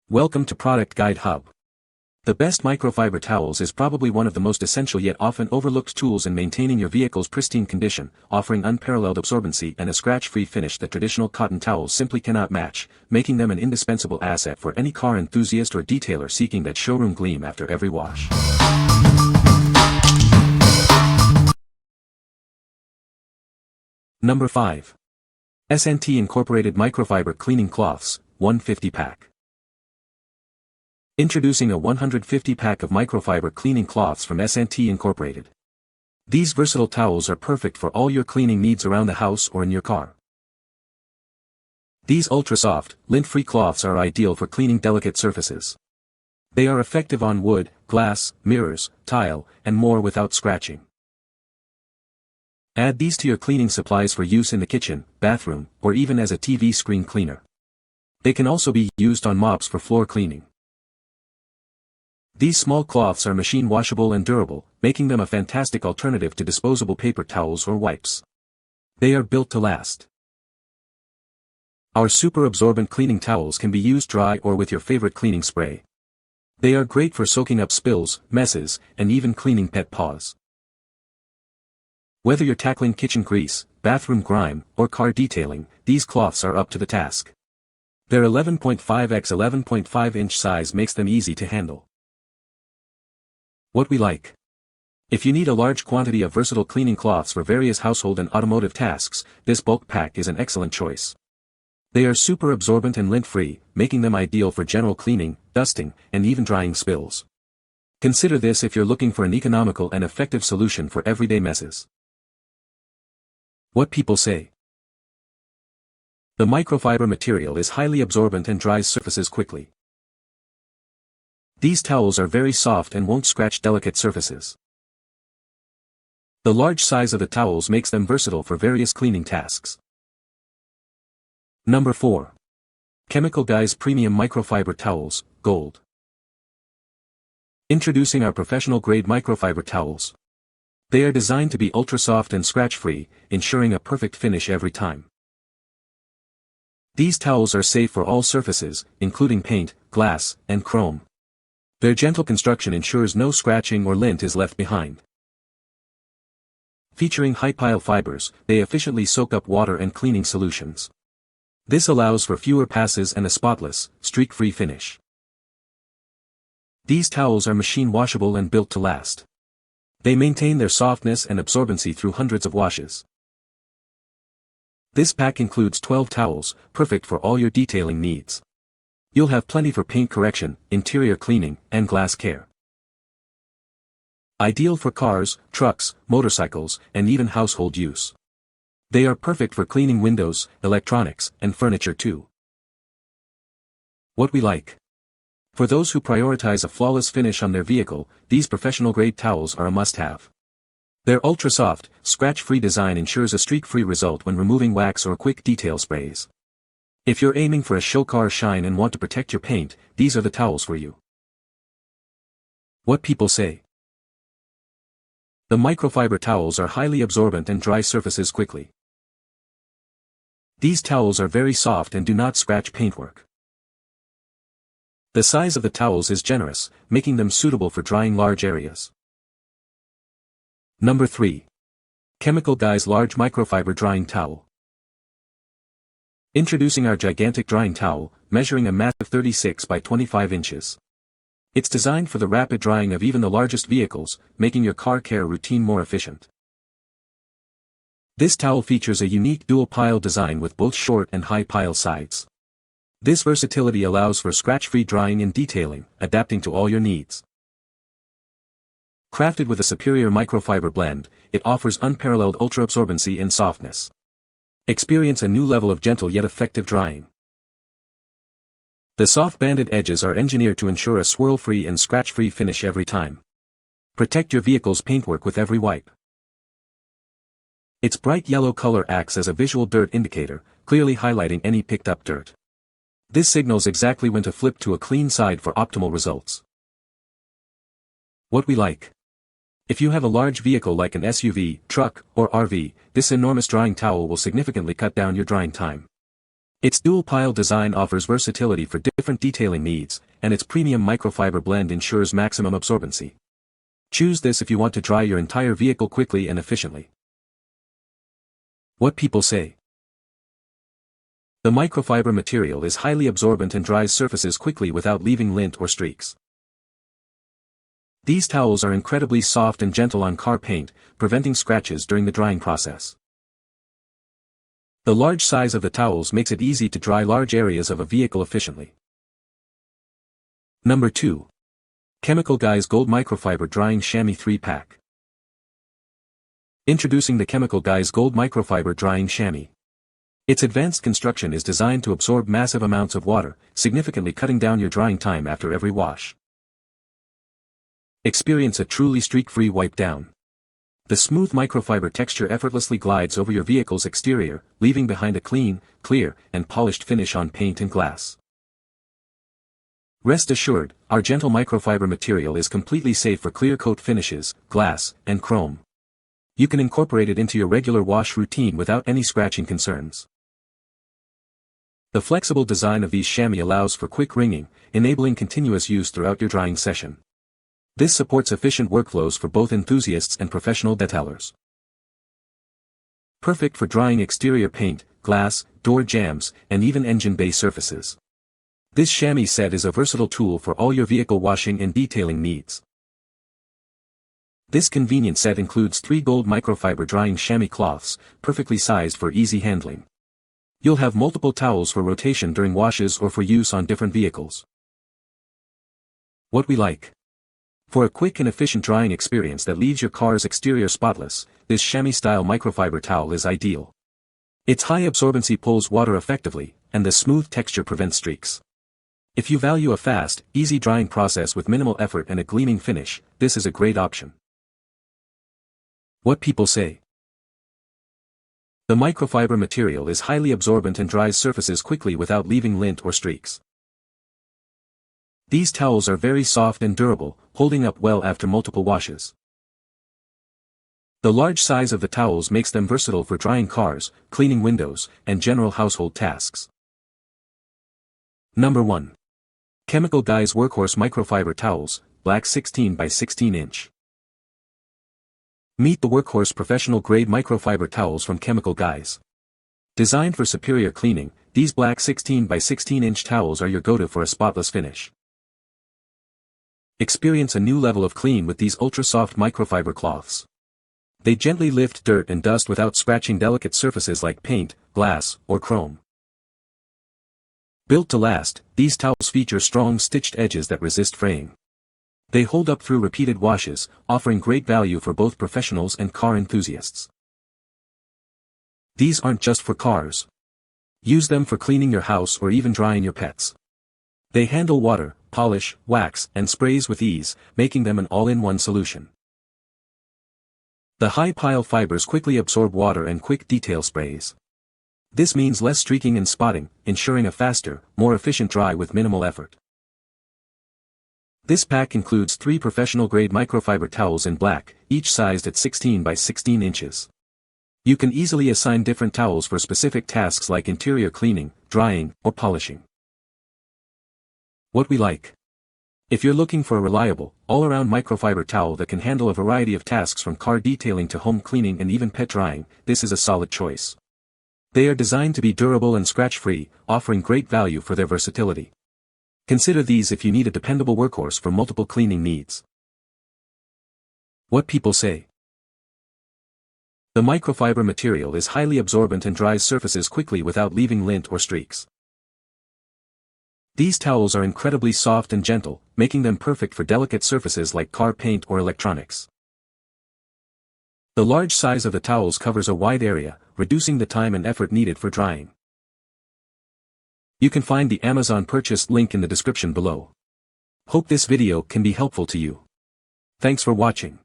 Welcome to Product Guide Hub. The best microfiber towels is probably one of the most essential yet often overlooked tools in maintaining your vehicle's pristine condition, offering unparalleled absorbency and a scratch-free finish that traditional cotton towels simply cannot match, making them an indispensable asset for any car enthusiast or detailer seeking that showroom gleam after every wash. Number 5. S&T Incorporated Microfiber Cleaning Cloths, 150 pack. Introducing a 150 pack of microfiber cleaning cloths from S&T Incorporated. These versatile towels are perfect for all your cleaning needs around the house or in your car. These ultra-soft, lint-free cloths are ideal for cleaning delicate surfaces. They are effective on wood, glass, mirrors, tile, and more without scratching. Add these to your cleaning supplies for use in the kitchen, bathroom, or even as a TV screen cleaner. They can also be used on mops for floor cleaning. These small cloths are machine washable and durable, making them a fantastic alternative to disposable paper towels or wipes. They are built to last. Our super absorbent cleaning towels can be used dry or with your favorite cleaning spray. They are great for soaking up spills, messes, and even cleaning pet paws. Whether you're tackling kitchen grease, bathroom grime, or car detailing, these cloths are up to the task. Their 11.5 x 11.5 inch size makes them easy to handle. What we like. If you need a large quantity of versatile cleaning cloths for various household and automotive tasks, this bulk pack is an excellent choice. They are super absorbent and lint-free, making them ideal for general cleaning, dusting, and even drying spills. Consider this if you're looking for an economical and effective solution for everyday messes. What people say. The microfiber material is highly absorbent and dries surfaces quickly. These towels are very soft and won't scratch delicate surfaces. The large size of the towels makes them versatile for various cleaning tasks. Number 4. Chemical Guys Premium Microfiber Towels, Gold. Introducing our professional-grade microfiber towels. They are designed to be ultra-soft and scratch-free, ensuring a perfect finish every time. These towels are safe for all surfaces, including paint, glass, and chrome. Their gentle construction ensures no scratching or lint is left behind. Featuring high-pile fibers, they efficiently soak up water and cleaning solutions. This allows for fewer passes and a spotless, streak-free finish. These towels are machine washable and built to last. They maintain their softness and absorbency through hundreds of washes. This pack includes 12 towels, perfect for all your detailing needs. You'll have plenty for paint correction, interior cleaning, and glass care. Ideal for cars, trucks, motorcycles, and even household use. They are perfect for cleaning windows, electronics, and furniture too. What we like. For those who prioritize a flawless finish on their vehicle, these professional-grade towels are a must-have. Their ultra-soft, scratch-free design ensures a streak-free result when removing wax or quick detail sprays. If you're aiming for a show car shine and want to protect your paint, these are the towels for you. What people say. The microfiber towels are highly absorbent and dry surfaces quickly. These towels are very soft and do not scratch paintwork. The size of the towels is generous, making them suitable for drying large areas. Number 3. Chemical Guys Large Microfiber Drying Towel. Introducing our gigantic drying towel, measuring a massive 36 by 25 inches. It's designed for the rapid drying of even the largest vehicles, making your car care routine more efficient. This towel features a unique dual pile design with both short and high pile sides. This versatility allows for scratch-free drying and detailing, adapting to all your needs. Crafted with a superior microfiber blend, it offers unparalleled ultra-absorbency and softness. Experience a new level of gentle yet effective drying. The soft banded edges are engineered to ensure a swirl-free and scratch-free finish every time. Protect your vehicle's paintwork with every wipe. Its bright yellow color acts as a visual dirt indicator, clearly highlighting any picked-up dirt. This signals exactly when to flip to a clean side for optimal results. What we like. If you have a large vehicle like an SUV, truck, or RV, this enormous drying towel will significantly cut down your drying time. Its dual-pile design offers versatility for different detailing needs, and its premium microfiber blend ensures maximum absorbency. Choose this if you want to dry your entire vehicle quickly and efficiently. What people say. The microfiber material is highly absorbent and dries surfaces quickly without leaving lint or streaks. These towels are incredibly soft and gentle on car paint, preventing scratches during the drying process. The large size of the towels makes it easy to dry large areas of a vehicle efficiently. Number 2. Chemical Guys Gold Microfiber Drying Chamois 3-Pack. Introducing the Chemical Guys Gold Microfiber Drying Chamois. Its advanced construction is designed to absorb massive amounts of water, significantly cutting down your drying time after every wash. Experience a truly streak-free wipe down. The smooth microfiber texture effortlessly glides over your vehicle's exterior, leaving behind a clean, clear, and polished finish on paint and glass. Rest assured, our gentle microfiber material is completely safe for clear coat finishes, glass, and chrome. You can incorporate it into your regular wash routine without any scratching concerns. The flexible design of these chamois allows for quick wringing, enabling continuous use throughout your drying session. This supports efficient workflows for both enthusiasts and professional detailers. Perfect for drying exterior paint, glass, door jambs, and even engine bay surfaces. This chamois set is a versatile tool for all your vehicle washing and detailing needs. This convenient set includes 3 gold microfiber drying chamois cloths, perfectly sized for easy handling. You'll have multiple towels for rotation during washes or for use on different vehicles. What we like. For a quick and efficient drying experience that leaves your car's exterior spotless, this chamois-style microfiber towel is ideal. Its high absorbency pulls water effectively, and the smooth texture prevents streaks. If you value a fast, easy drying process with minimal effort and a gleaming finish, this is a great option. What people say. The microfiber material is highly absorbent and dries surfaces quickly without leaving lint or streaks. These towels are very soft and durable, holding up well after multiple washes. The large size of the towels makes them versatile for drying cars, cleaning windows, and general household tasks. Number 1. Chemical Guys Workhorse Microfiber Towels, Black 16 by 16 inch. Meet the Workhorse professional-grade microfiber towels from Chemical Guys. Designed for superior cleaning, these black 16 by 16 inch towels are your go-to for a spotless finish. Experience a new level of clean with these ultra-soft microfiber cloths. They gently lift dirt and dust without scratching delicate surfaces like paint, glass, or chrome. Built to last, these towels feature strong stitched edges that resist fraying. They hold up through repeated washes, offering great value for both professionals and car enthusiasts. These aren't just for cars. Use them for cleaning your house or even drying your pets. They handle water, polish, wax, and sprays with ease, making them an all-in-one solution. The high-pile fibers quickly absorb water and quick detail sprays. This means less streaking and spotting, ensuring a faster, more efficient dry with minimal effort. This pack includes 3 professional-grade microfiber towels in black, each sized at 16 by 16 inches. You can easily assign different towels for specific tasks like interior cleaning, drying, or polishing. What we like. If you're looking for a reliable, all-around microfiber towel that can handle a variety of tasks from car detailing to home cleaning and even pet drying, this is a solid choice. They are designed to be durable and scratch-free, offering great value for their versatility. Consider these if you need a dependable workhorse for multiple cleaning needs. What people say. The microfiber material is highly absorbent and dries surfaces quickly without leaving lint or streaks. These towels are incredibly soft and gentle, making them perfect for delicate surfaces like car paint or electronics. The large size of the towels covers a wide area, reducing the time and effort needed for drying. You can find the Amazon purchase link in the description below. Hope this video can be helpful to you. Thanks for watching.